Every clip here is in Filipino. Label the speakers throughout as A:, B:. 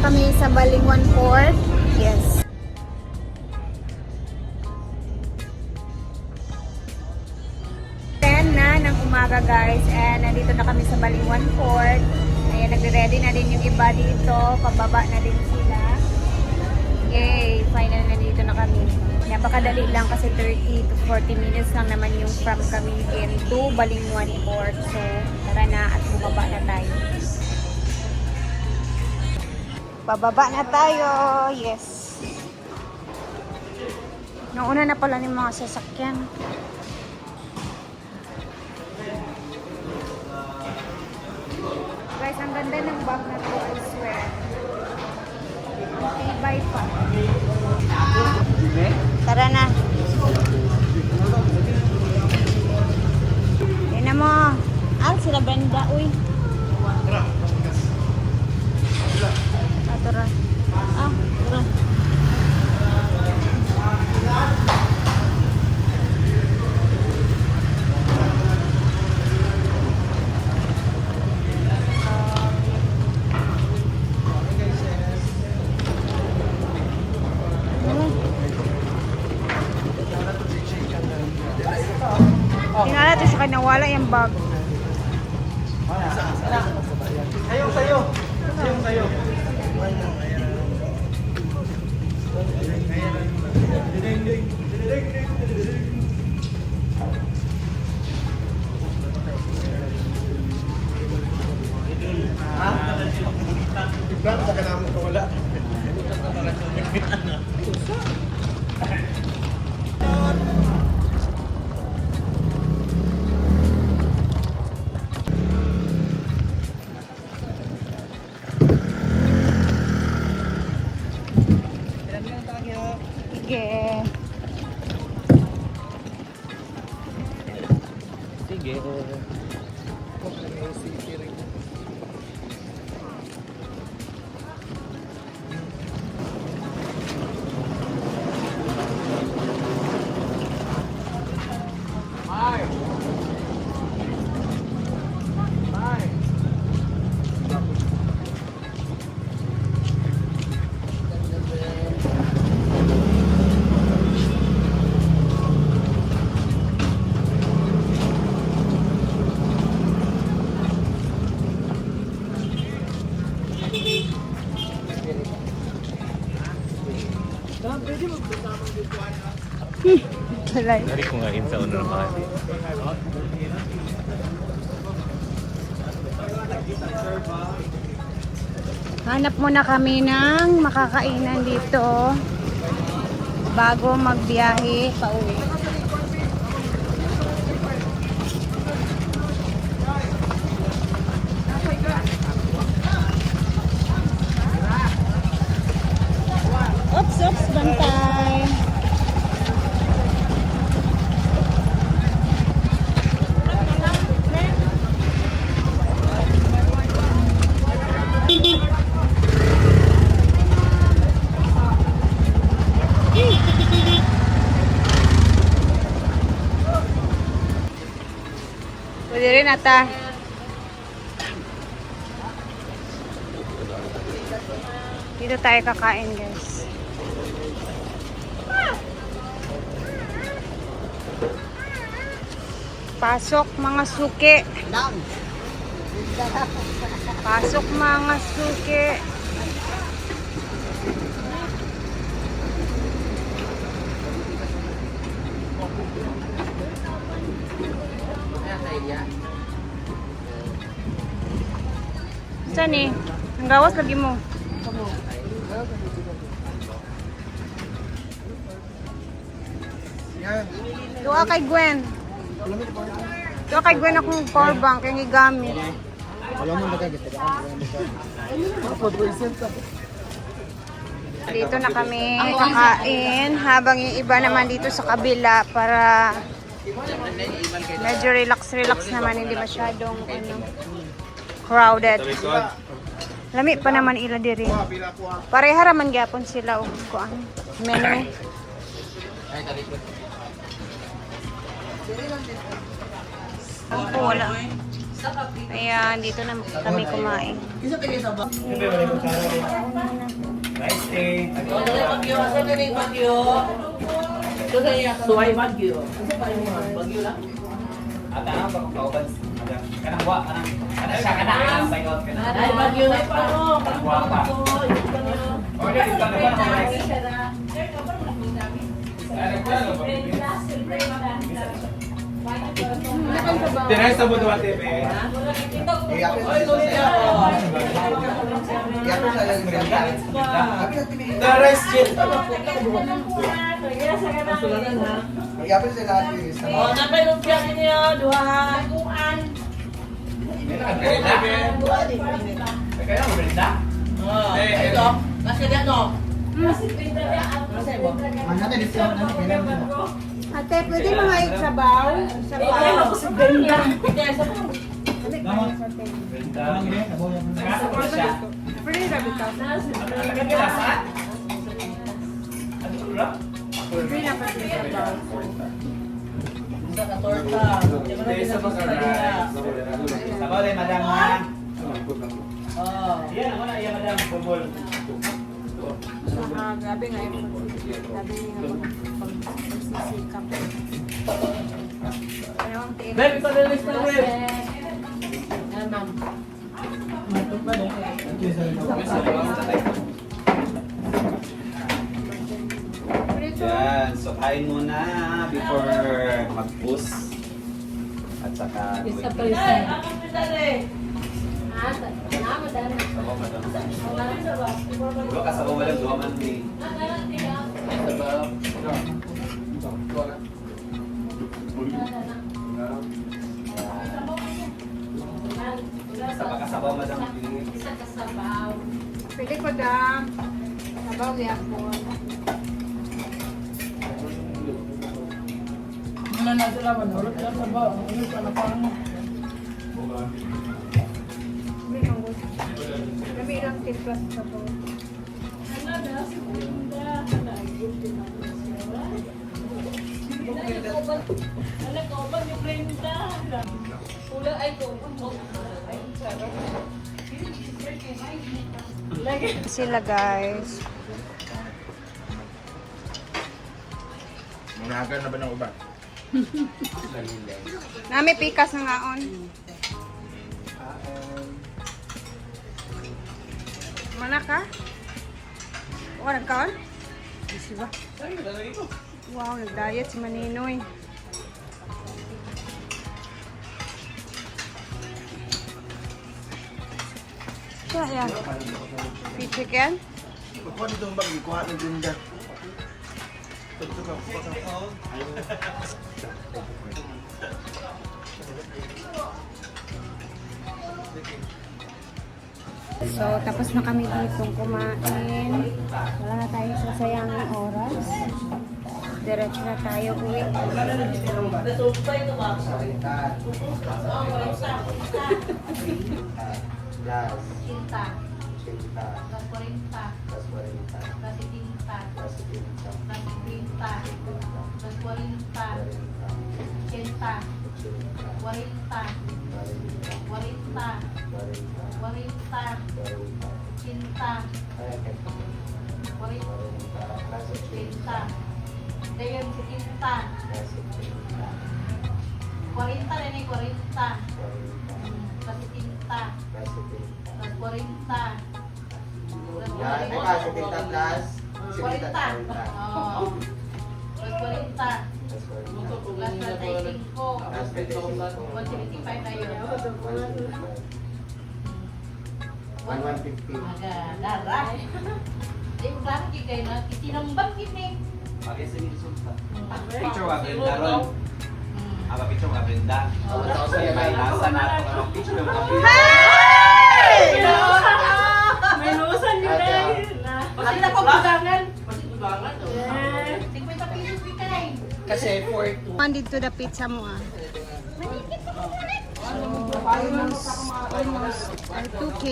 A: kami sa Balingwan Port. Yes. Ng umaga guys, and nandito na kami sa Balingwan Port. Ayan, nagre-ready na din yung iba dito, pababa na din sila. Yay, final na dito na kami. Napakadali lang kasi 30 to 40 minutes lang naman yung from Camiguin to Balingwan Port. So tara na at bumaba na tayo. Pababa na tayo, yes. Nauna na pala yung mga sasakyan. Guys, ang ganda ng bag na to, I swear. Matibay pa. Tara na. Tingnan mo. Ah, sila Brenda, uy. Ah, tara. Ah, tara. Tingnan natin sa kanya, wala yung bag.
B: Sayong sayo. Sayong sayo. Ibang sa kanamo ko wala.
A: Sige.
B: Sige.
A: Talay.
C: Dari ko nga sa una ng mga
A: Hanap muna kami ng makakainan dito bago magbiyahe pauwi. Oops, oops, bantay. Pwede rin ata. Dito tayo kakain, guys. Pasok mga suki. Pasok mga suki. Saan eh? Ang gawas lagi mo. Doa kay Gwen. Doa kay Gwen akong power bank yung igamit. Dito na kami kakain habang yung iba naman dito sa kabila para medyo relax naman, hindi masyadong crowded. Lami pa naman ila diri. Pareha raman gyapon sila og kuan menu. Ako wala. Ayan, dito na kami kumain.
B: Siyempre, wala yung kutsara rin. Rice tea.
C: Suway Bagyo. Bagyo lang.
D: At ano, pagkakauban, kanang wa, kanang siya, kanang sagot,
C: Ay, Bagyo na pa no.
D: kanang wa pa. Okay, ito na ba ng rice? Tinay sa budo ate, be. The rice chill.
C: Oh, napay lumpia niyo, duha.
D: Kaya mo benda?
C: Oh, ito. Kasi diyan no.
A: Ate, pwede mga sabaw?
D: Benda.
A: Pwede na bitaw.
D: Nagkakalasaan? Ano ura?
A: Pwede na pwede sabaw.
C: Sa torta.
D: Sabaw din, madam ha?
C: Oh.
D: Yan, ako na, yan madam. Bubol.
A: Grabe nga yung grabe nga pagsisikap. Ano ang tiin?
C: Babe, ito na list na babe. Yan ma'am.
D: Yan, so kain muna before mag-push. At saka...
C: Isa pa isa.
D: Sabaw, madam. Dua ka sabaw, walang dua man ni. Sa pagkasabaw, madam.
A: Pwede ko da. Sabaw yapon.
C: Ano na sila manurot lang sa ba? Ano pa na pang?
A: Kami ilang timplas sa to. Sila guys.
B: Managan na ba ng ubat?
A: Nami pikas na ngaon. Mana ka? O, nagkaon? Isi ba? Wow, nag-diet si Maninoy. Siya yan. Beef chicken?
B: Kukuha nito ang bag, kuha ng tinda. Ito ka, kuha ka.
A: So, tapos na kami dito kumain. Wala na tayong sasayangin oras. Diretso na tayo uwi.
C: Nasumpay ito ba?
E: Cinta, las 40, las 70, las 30, las 40, 80, 40, 40, 40, 80, 40, Dayon 70, 40 na ni 40, las 70, las 40,
B: Yan, teka, 70 plus
E: 40. Oh. Plus 40. Plus 35. 175 na yun.
B: 150.
E: Dara. Di ko klaro di kayo na itinambang kini.
D: Pagay sa nilusunta. Picture wa Brenda ron. Aba picture wa Brenda. Kaya may nasa na ito ka picture wa Brenda.
C: May lusan yun eh.
E: Kasi na pagbugangan.
C: Kasi bugangan to.
E: 50 pesos bigay.
C: Kasi 4-2.
A: Dito the pizza mo ah. Almost 2K.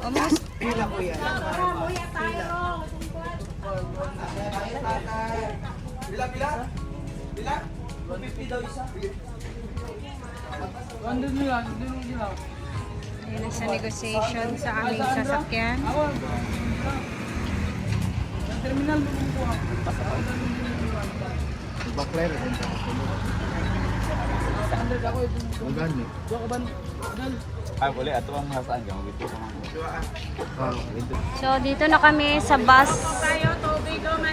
A: Almost.
B: Pila? 150 daw isa.
A: Ayun na sa negotiation sa aming sasakyan.
B: Bakler. Ang gani.
D: Ay, boleh. Ato ang nasaan ka. Magito ka mga.
A: So, dito na kami sa bus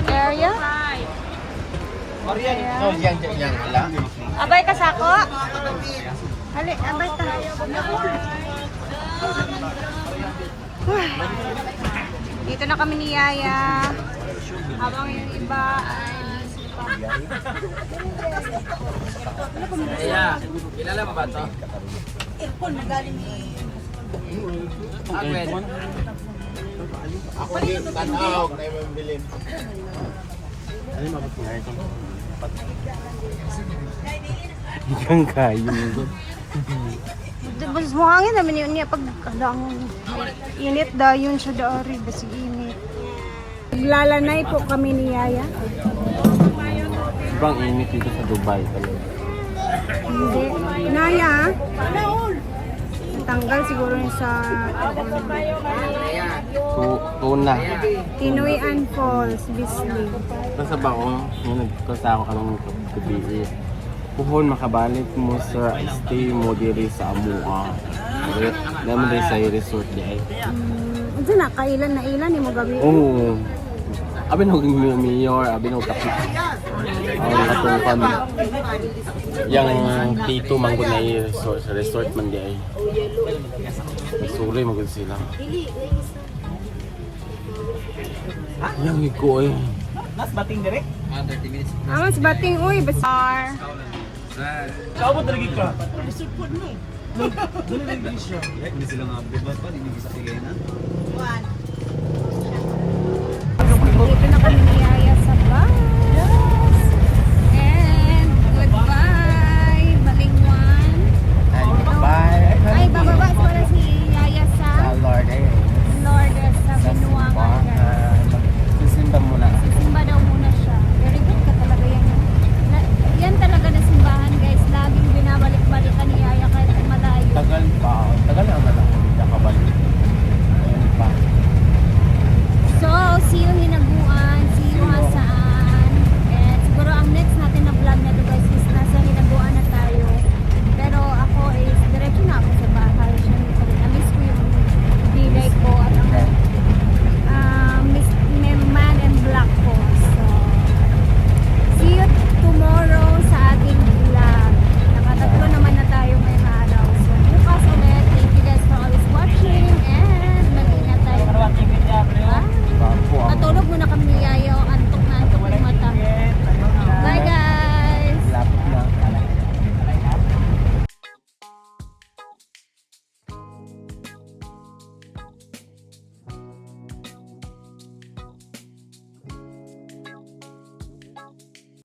A: area.
B: Oh, yang ala.
A: Abay ka sako? Hali, abay ka. Dito na kami ni Yaya. Habang yung iba ay
C: Iya, kilala mo ba to? Agwet.
B: Ako din tanawag na yung bilin.
F: Ikan kayo nito.
A: Bas mo hangin naman yun niya pag kadang init dayon siya daari basig init. Lalanay po kami ni Yaya.
F: Sobrang init dito sa Dubai talaga.
A: Hindi. Naya. Tanggal siguro yun sa
F: Tuna.
A: Tinoyan Falls, Bislig.
F: Basta ba ako, yung nagkasa ako kanong gabi puhon makabalik mo sa stay mo diri sa Amua. Naman din sa resort di ay.
A: Ito na, kailan na ilan ni mo gabi?
F: Oo. Abi no mayor, abi no kapit. Ang katong kami. Yang Tito manggod na resort, sa resort man di ay. Sorry manggod sila. Yang iko eh.
D: Nas bating direk.
C: 30 minutes.
A: Amas bating, uy, basar.
B: Kau mo talaga ka.
D: Hindi sila nga bibat pa. Hindi sa tigay na.